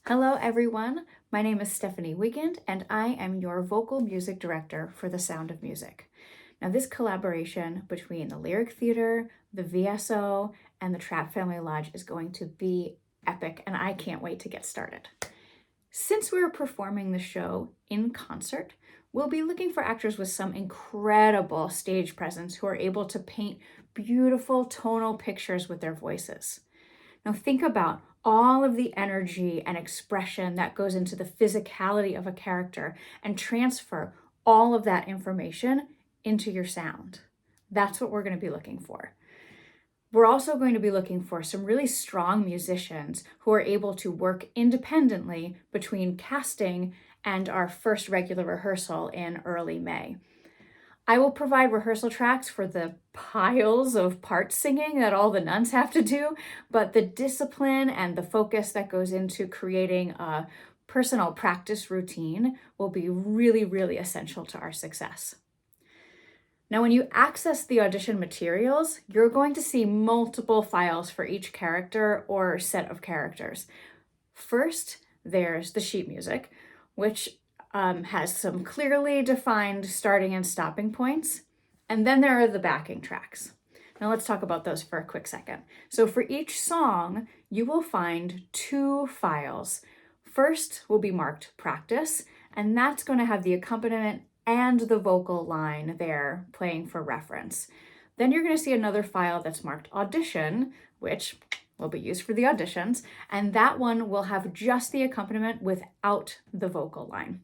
Hello everyone, my name is Stefanie Weigand and I am your vocal music director for The Sound of Music. Now this collaboration between the Lyric Theater, the VSO, and the Trapp Family Lodge is going to be epic and I can't wait to get started. Since we're performing the show in concert, we'll be looking for actors with some incredible stage presence who are able to paint beautiful tonal pictures with their voices. Now think about all of the energy and expression that goes into the physicality of a character and transfer all of that information into your sound. That's what we're going to be looking for. We're also going to be looking for some really strong musicians who are able to work independently between casting and our first regular rehearsal in early May. I will provide rehearsal tracks for the piles of part singing that all the nuns have to do, but the discipline and the focus that goes into creating a personal practice routine will be really, really essential to our success. Now, when you access the audition materials, you're going to see multiple files for each character or set of characters. First, there's the sheet music, which has some clearly defined starting and stopping points. And then there are the backing tracks. Now let's talk about those for a quick second. So for each song, you will find two files. First will be marked practice, and that's going to have the accompaniment and the vocal line there playing for reference. Then you're going to see another file that's marked audition, which will be used for the auditions, and that one will have just the accompaniment without the vocal line.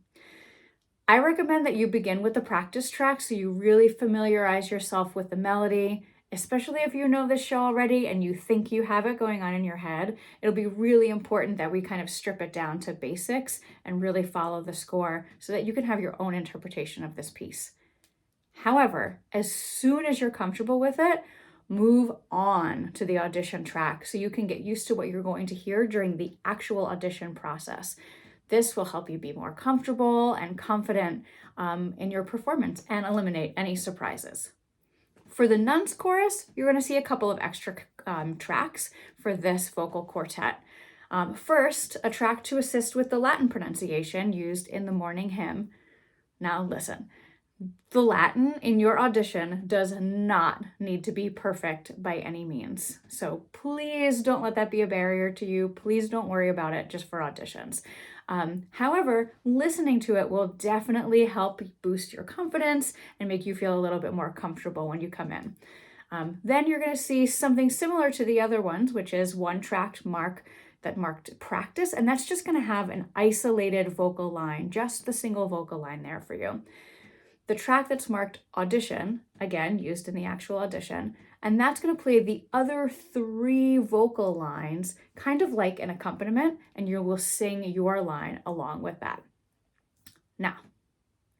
I recommend that you begin with the practice track so you really familiarize yourself with the melody, especially if you know this show already and you think you have it going on in your head. It'll be really important that we kind of strip it down to basics and really follow the score so that you can have your own interpretation of this piece. However, as soon as you're comfortable with it, move on to the audition track so you can get used to what you're going to hear during the actual audition process. This will help you be more comfortable and confident in your performance and eliminate any surprises. For the nuns chorus, you're going to see a couple of extra tracks for this vocal quartet. First, a track to assist with the Latin pronunciation used in the morning hymn. Now listen. The Latin in your audition does not need to be perfect by any means. So please don't let that be a barrier to you. Please don't worry about it just for auditions. However, listening to it will definitely help boost your confidence and make you feel a little bit more comfortable when you come in. Then you're going to see something similar to the other ones, which is one track marked practice, and that's just going to have an isolated vocal line, just the single vocal line there for you. The track that's marked audition, again, used in the actual audition, and that's going to play the other three vocal lines, kind of like an accompaniment, and you will sing your line along with that. Now,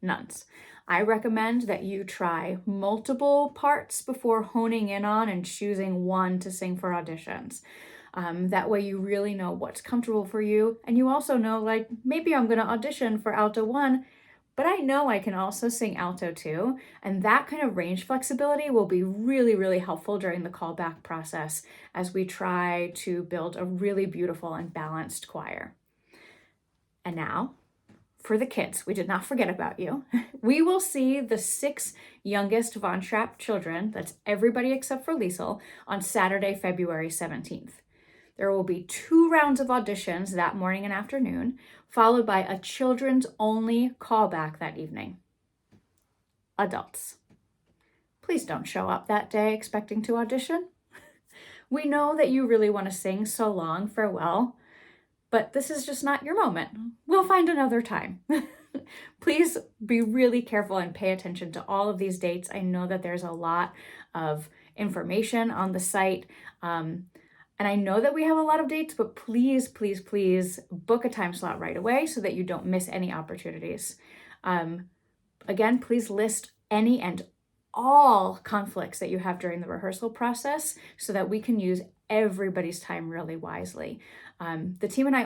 nuns. I recommend that you try multiple parts before honing in on and choosing one to sing for auditions. That way you really know what's comfortable for you, and you also know, like, maybe I'm going to audition for alto 1, but I know I can also sing alto 2, and that kind of range flexibility will be really, really helpful during the callback process as we try to build a really beautiful and balanced choir. And now, for the kids, we did not forget about you. We will see the 6 youngest Von Trapp children, that's everybody except for Liesel, on Saturday, February 17th. There will be 2 rounds of auditions that morning and afternoon, followed by a children's only callback that evening. Adults, please don't show up that day expecting to audition. We know that you really want to sing So Long, Farewell, but this is just not your moment. We'll find another time. Please be really careful and pay attention to all of these dates. I know that there's a lot of information on the site. And I know that we have a lot of dates, but please, please, please book a time slot right away so that you don't miss any opportunities. Again, please list any and all conflicts that you have during the rehearsal process so that we can use everybody's time really wisely. The team and I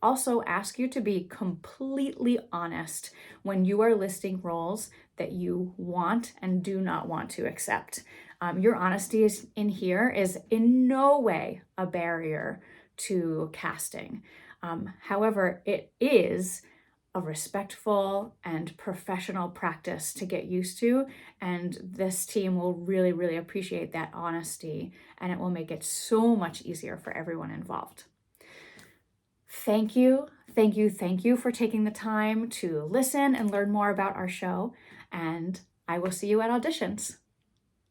also ask you to be completely honest when you are listing roles that you want and do not want to accept. Your honesty in here is in no way a barrier to casting. However, it is a respectful and professional practice to get used to, and this team will really, really appreciate that honesty, and it will make it so much easier for everyone involved. Thank you, thank you, thank you for taking the time to listen and learn more about our show, and I will see you at auditions.